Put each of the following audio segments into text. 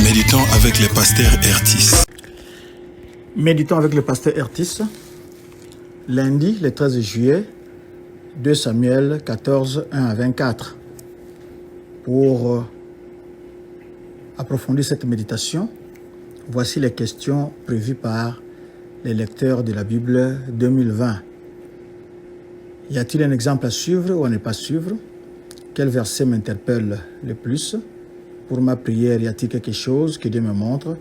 Méditons avec le pasteur Ertis. Méditons avec le pasteur Ertis. Lundi, le 13 juillet, 2 Samuel 14, 1 à 24. Pour approfondir cette méditation, voici les questions prévues par les lecteurs de la Bible 2020. Y a-t-il un exemple à suivre ou à ne pas suivre? Quel verset m'interpelle le plus? Pour ma prière, y a-t-il quelque chose que Dieu me montre,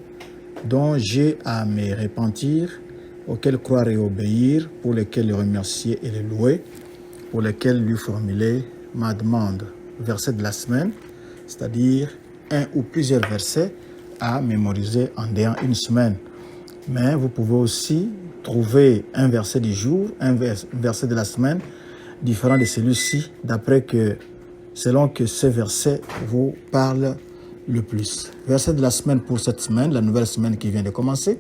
dont j'ai à me repentir, auquel croire et obéir, pour lequel le remercier et le louer, pour lequel lui formuler ma demande? Verset de la semaine, c'est-à-dire un ou plusieurs versets à mémoriser en une semaine. Mais vous pouvez aussi trouver un verset du jour, un verset de la semaine, différent de celui-ci, selon que ce verset vous parle le plus. Verset de la semaine pour cette semaine, la nouvelle semaine qui vient de commencer,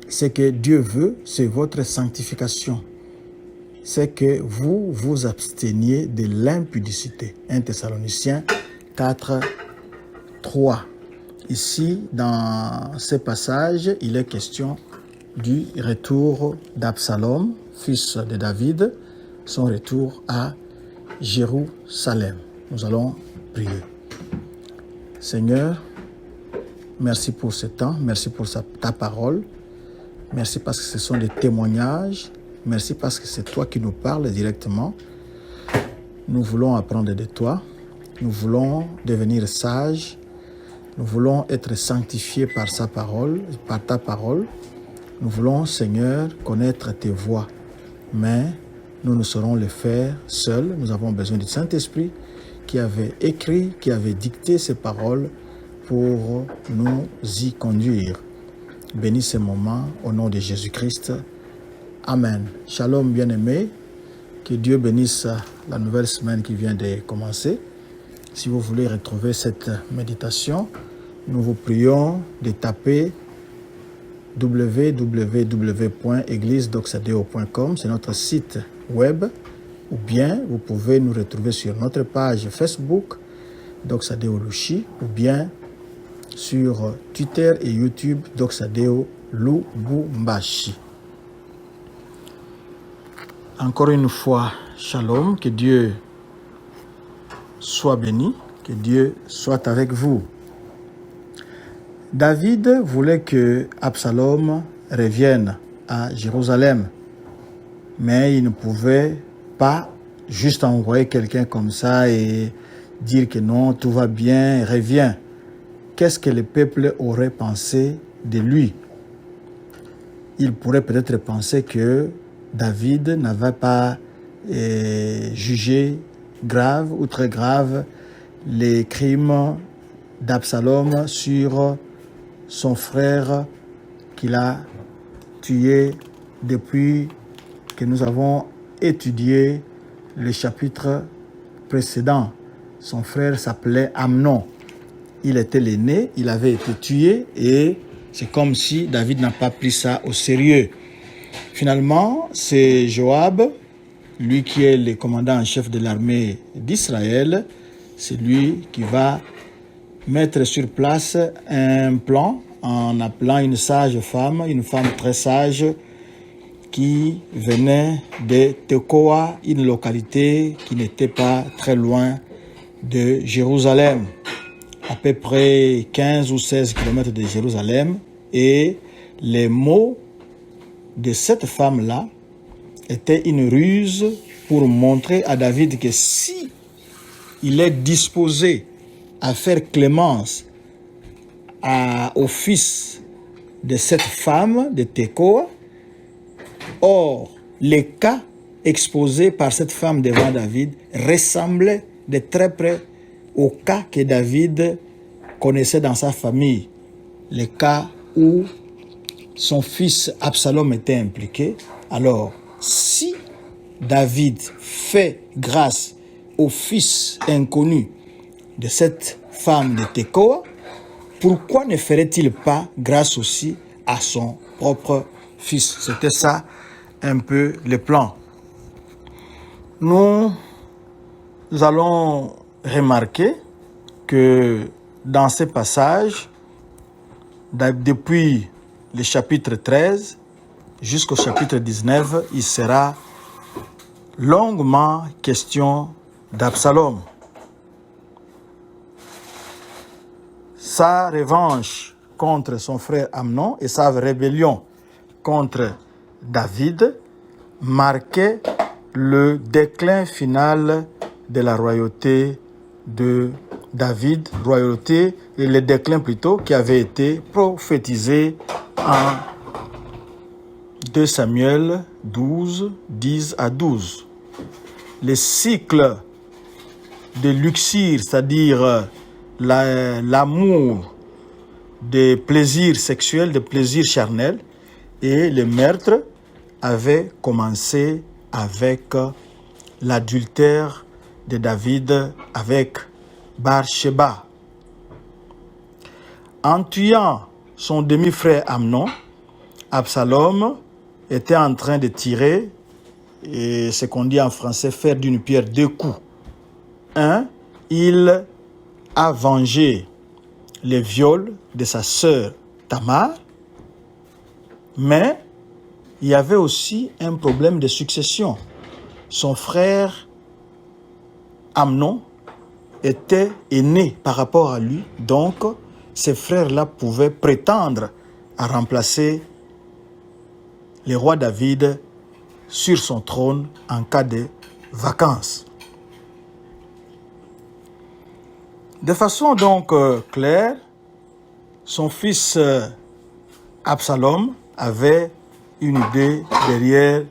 c'est que Dieu veut, c'est votre sanctification. C'est que vous vous absteniez de l'impudicité. 1 Thessaloniciens 4, 3. Ici, dans ce passage, il est question du retour d'Absalom, fils de David, son retour à Jérusalem. Nous allons prier. Seigneur, merci pour ce temps, merci pour ta parole, merci parce que ce sont des témoignages, merci parce que c'est toi qui nous parles directement. Nous voulons apprendre de toi, nous voulons devenir sages, nous voulons être sanctifiés par ta parole. Nous voulons, Seigneur, connaître tes voies, mais nous ne saurons le faire seuls. Nous avons besoin du Saint-Esprit qui avait écrit, qui avait dicté ces paroles pour nous y conduire. Bénis ces moments au nom de Jésus-Christ. Amen. Shalom, bien-aimés. Que Dieu bénisse la nouvelle semaine qui vient de commencer. Si vous voulez retrouver cette méditation, nous vous prions de taper www.églisedoxadeo.com, c'est notre site web, ou bien vous pouvez nous retrouver sur notre page Facebook, Doxadeo Lushi, ou bien sur Twitter et YouTube, Doxadeo Lubumbashi. Encore une fois, shalom, que Dieu soit béni, que Dieu soit avec vous. David voulait que Absalom revienne à Jérusalem, mais il ne pouvait pas juste envoyer quelqu'un comme ça et dire que non, tout va bien, reviens. Qu'est-ce que le peuple aurait pensé de lui? Il pourrait peut-être penser que David n'avait pas jugé grave ou très grave les crimes d'Absalom sur son frère qu'il a tué depuis que nous avons étudié le chapitre précédent. Son frère s'appelait Amnon. Il était l'aîné, il avait été tué et c'est comme si David n'a pas pris ça au sérieux. Finalement, c'est Joab, lui qui est le commandant en chef de l'armée d'Israël, c'est lui qui va mettre sur place un plan en appelant une sage femme, une femme très sage qui venait de Tekoa, une localité qui n'était pas très loin de Jérusalem, à peu près 15 ou 16 kilomètres de Jérusalem. Et les mots de cette femme-là étaient une ruse pour montrer à David que si il est disposé à faire clémence au fils de cette femme de Tekoa. Or, les cas exposés par cette femme devant David ressemblaient de très près aux cas que David connaissait dans sa famille. Les cas où son fils Absalom était impliqué. Alors, si David fait grâce au fils inconnu de cette femme de Tekoa, pourquoi ne ferait-il pas grâce aussi à son propre fils? C'était ça un peu le plan. Nous allons remarquer que dans ces passages, depuis le chapitre 13 jusqu'au chapitre 19, il sera longuement question d'Absalom. Sa revanche contre son frère Amnon et sa rébellion contre David marquaient le déclin final de la royauté de David, royauté et le déclin plutôt qui avait été prophétisé en 2 Samuel 12, 10 à 12. Le cycle de luxure, c'est-à-dire l'amour des plaisirs sexuels, des plaisirs charnels, et le meurtre avait commencé avec l'adultère de David avec Bathsheba. En tuant son demi-frère Amnon, Absalom était en train de tirer, et ce qu'on dit en français, faire d'une pierre deux coups. Un, il a vengé les viols de sa sœur Tamar, mais il y avait aussi un problème de succession. Son frère Amnon était aîné par rapport à lui, donc ces frères-là pouvaient prétendre à remplacer le roi David sur son trône en cas de vacances. De façon donc claire, son fils Absalom avait une idée derrière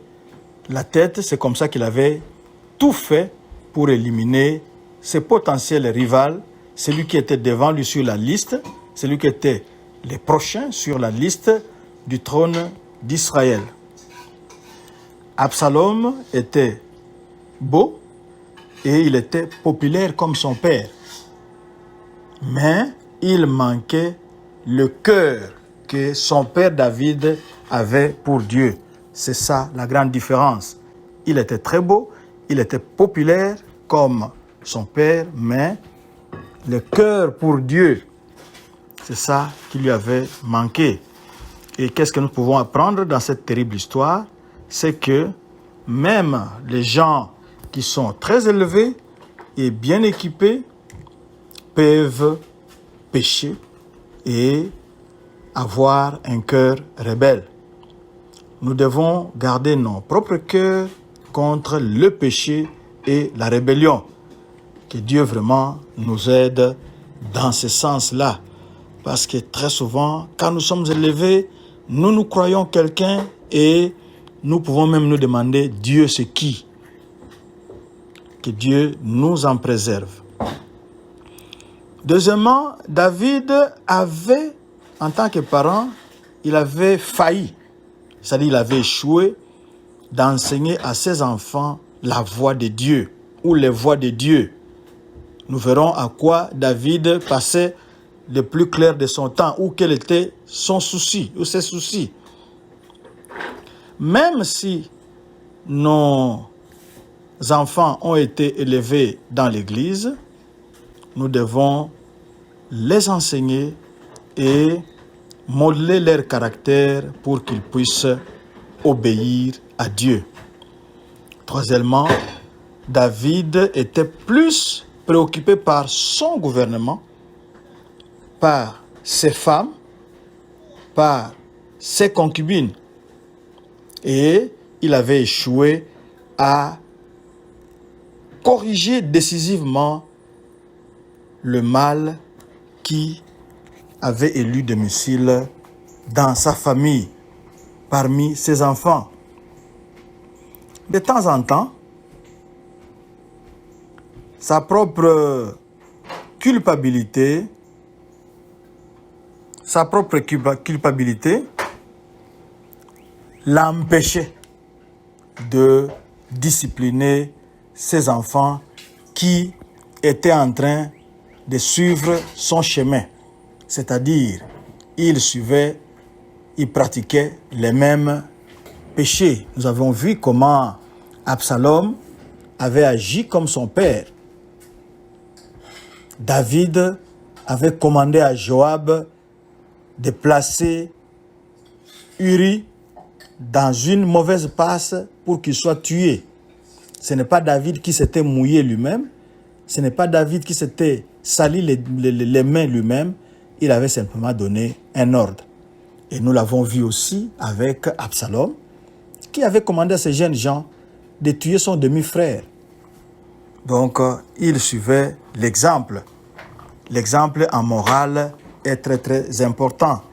la tête. C'est comme ça qu'il avait tout fait pour éliminer ses potentiels rivaux, celui qui était devant lui sur la liste, celui qui était le prochain sur la liste du trône d'Israël. Absalom était beau et il était populaire comme son père. Mais il manquait le cœur que son père David avait pour Dieu. C'est ça la grande différence. Il était très beau, il était populaire comme son père, mais le cœur pour Dieu, c'est ça qui lui avait manqué. Et qu'est-ce que nous pouvons apprendre dans cette terrible histoire? C'est que même les gens qui sont très élevés et bien équipés peuvent pécher et avoir un cœur rebelle. Nous devons garder nos propres cœurs contre le péché et la rébellion. Que Dieu vraiment nous aide dans ce sens-là. Parce que très souvent, quand nous sommes élevés, nous nous croyons quelqu'un et nous pouvons même nous demander Dieu c'est qui? Que Dieu nous en préserve. Deuxièmement, David avait, en tant que parent, il avait failli, c'est-à-dire il avait échoué d'enseigner à ses enfants la voix de Dieu ou les voix de Dieu. Nous verrons à quoi David passait le plus clair de son temps ou quel était son souci ou ses soucis. Même si nos enfants ont été élevés dans l'Église, nous devons les enseigner et modeler leur caractère pour qu'ils puissent obéir à Dieu. Troisièmement, David était plus préoccupé par son gouvernement, par ses femmes, par ses concubines. Et il avait échoué à corriger décisivement le mal qui avait élu domicile dans sa famille, parmi ses enfants. De temps en temps, sa propre culpabilité l'empêchait de discipliner ses enfants qui étaient en train de suivre son chemin. C'est-à-dire, il pratiquait les mêmes péchés. Nous avons vu comment Absalom avait agi comme son père. David avait commandé à Joab de placer Uri dans une mauvaise passe pour qu'il soit tué. Ce n'est pas David qui s'était mouillé lui-même, ce n'est pas David qui s'était sali les mains lui-même, il avait simplement donné un ordre. Et nous l'avons vu aussi avec Absalom, qui avait commandé à ces jeunes gens de tuer son demi-frère. Donc, il suivait l'exemple. L'exemple en morale est très très important.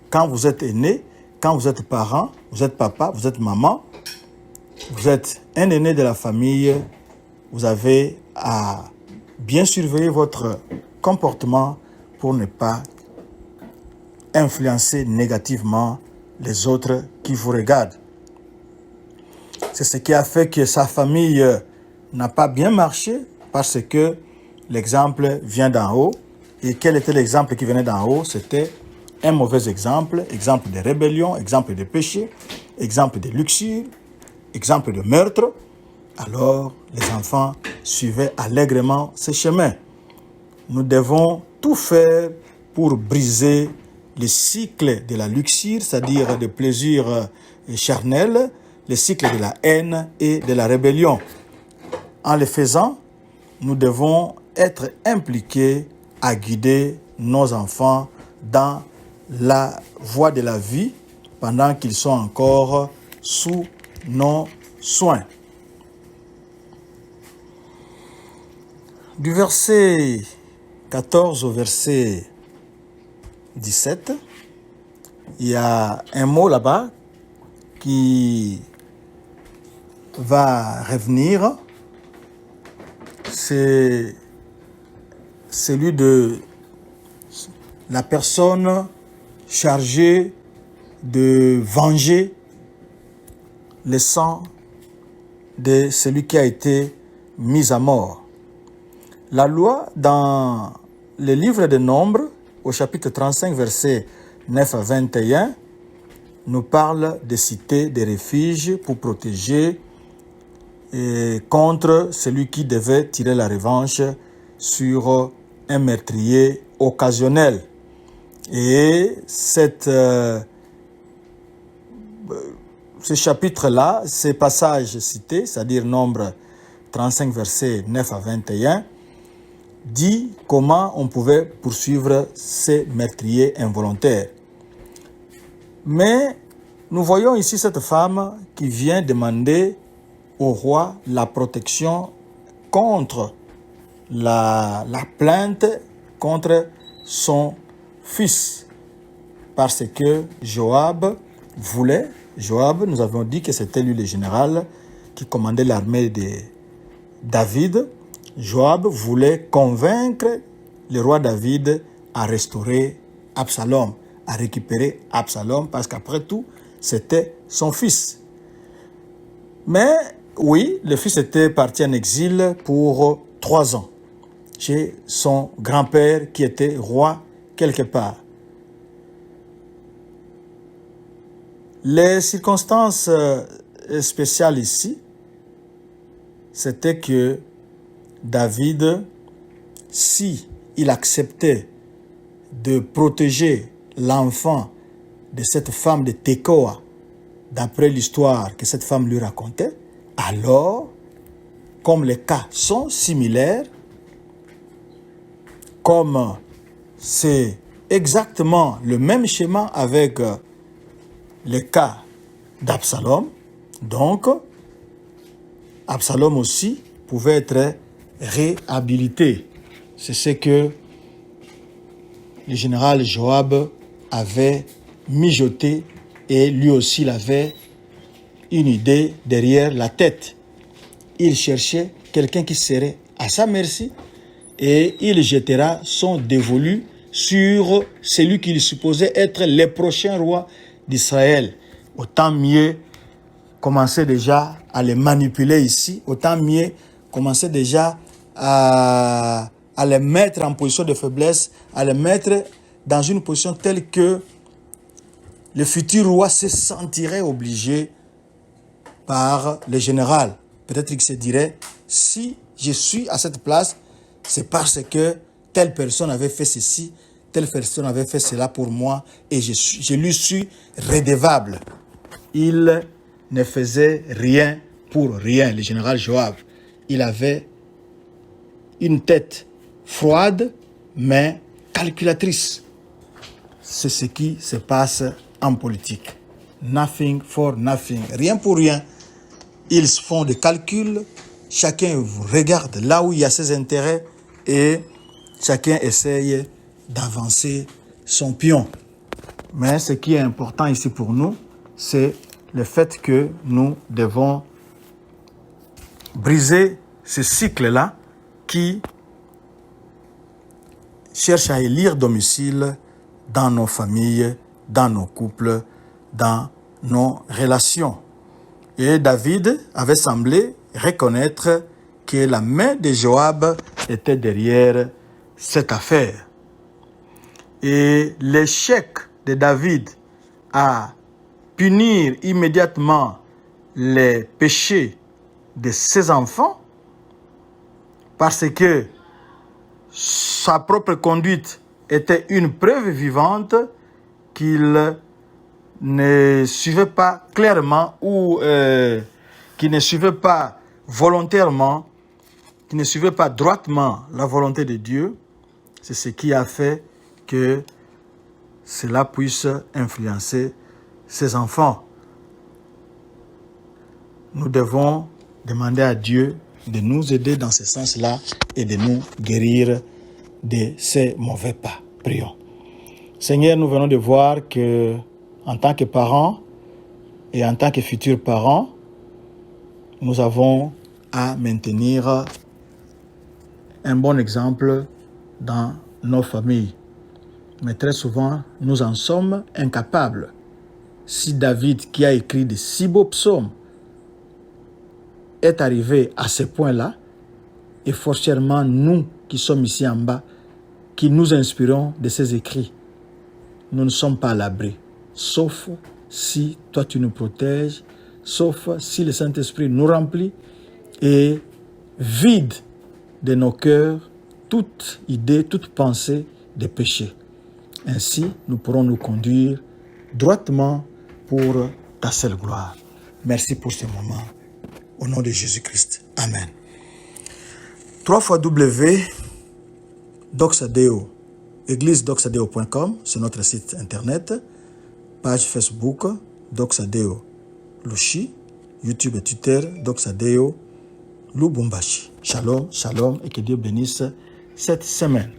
Quand vous êtes aîné, quand vous êtes parent, vous êtes papa, vous êtes maman, vous êtes un aîné de la famille, vous avez à bien surveiller votre comportement pour ne pas influencer négativement les autres qui vous regardent. C'est ce qui a fait que sa famille n'a pas bien marché parce que l'exemple vient d'en haut. Et quel était l'exemple qui venait d'en haut? C'était un mauvais exemple, exemple de rébellion, exemple de péché, exemple de luxure, exemple de meurtre. Alors, les enfants suivaient allègrement ce chemin. Nous devons tout faire pour briser le cycle de la luxure, c'est-à-dire de plaisir charnel, le cycle de la haine et de la rébellion. En le faisant, nous devons être impliqués à guider nos enfants dans la voie de la vie pendant qu'ils sont encore sous nos soins. Du verset 14 au verset 17, il y a un mot là-bas qui va revenir. C'est celui de la personne chargée de venger le sang de celui qui a été mis à mort. La loi, dans le livre des Nombres, au chapitre 35, versets 9 à 21, nous parle de cités, de refuges pour protéger contre celui qui devait tirer la revanche sur un meurtrier occasionnel. Et ce chapitre-là, ces passages cités, c'est-à-dire Nombre 35, versets 9 à 21, dit comment on pouvait poursuivre ces meurtriers involontaires. Mais nous voyons ici cette femme qui vient demander au roi la protection contre la plainte contre son fils. Parce que Joab, nous avons dit que c'était lui le général qui commandait l'armée de David. Joab voulait convaincre le roi David à restaurer Absalom, à récupérer Absalom, parce qu'après tout, c'était son fils. Mais oui, le fils était parti en exil pour 3 ans, chez son grand-père qui était roi quelque part. Les circonstances spéciales ici, c'était que David, si il acceptait de protéger l'enfant de cette femme de Tekoa, d'après l'histoire que cette femme lui racontait, alors, comme les cas sont similaires, comme c'est exactement le même schéma avec le cas d'Absalom, donc Absalom aussi pouvait être réhabilité. C'est ce que le général Joab avait mijoté et lui aussi il avait une idée derrière la tête. Il cherchait quelqu'un qui serait à sa merci et il jettera son dévolu sur celui qu'il supposait être le prochain roi d'Israël. Autant mieux commencer déjà à les manipuler ici, autant mieux commencer déjà à les mettre en position de faiblesse, à les mettre dans une position telle que le futur roi se sentirait obligé par le général. Peut-être qu'il se dirait, si je suis à cette place, c'est parce que telle personne avait fait ceci, telle personne avait fait cela pour moi, et je lui suis redevable. Il ne faisait rien pour rien, le général Joab. Il avait une tête froide, mais calculatrice. C'est ce qui se passe en politique. Nothing for nothing, rien pour rien. Ils font des calculs, chacun regarde là où il y a ses intérêts et chacun essaye d'avancer son pion. Mais ce qui est important ici pour nous, c'est le fait que nous devons briser ce cycle-là qui cherche à élire domicile dans nos familles, dans nos couples, dans nos relations. Et David avait semblé reconnaître que la main de Joab était derrière cette affaire. Et l'échec de David à punir immédiatement les péchés de ses enfants, parce que sa propre conduite était une preuve vivante qu'il ne suivait pas clairement ou qu'il ne suivait pas volontairement, qu'il ne suivait pas droitement la volonté de Dieu. C'est ce qui a fait que cela puisse influencer ses enfants. Nous devons demander à Dieu de nous aider dans ce sens-là et de nous guérir de ces mauvais pas. Prions. Seigneur, nous venons de voir que, en tant que parents et en tant que futurs parents, nous avons à maintenir un bon exemple dans nos familles. Mais très souvent, nous en sommes incapables. Si David, qui a écrit de si beaux psaumes, est arrivé à ce point-là, et forcément nous qui sommes ici en bas, qui nous inspirons de ces écrits, nous ne sommes pas à l'abri, sauf si toi tu nous protèges, sauf si le Saint-Esprit nous remplit et vide de nos cœurs toute idée, toute pensée de péché. Ainsi, nous pourrons nous conduire droitement pour ta seule gloire. Merci pour ce moment. Au nom de Jésus-Christ. Amen. www.doxadeo, église-doxadeo.com, c'est notre site internet, page Facebook, Doxadeo Lushi, YouTube et Twitter, Doxadeo Lubumbashi. Shalom, shalom et que Dieu bénisse cette semaine.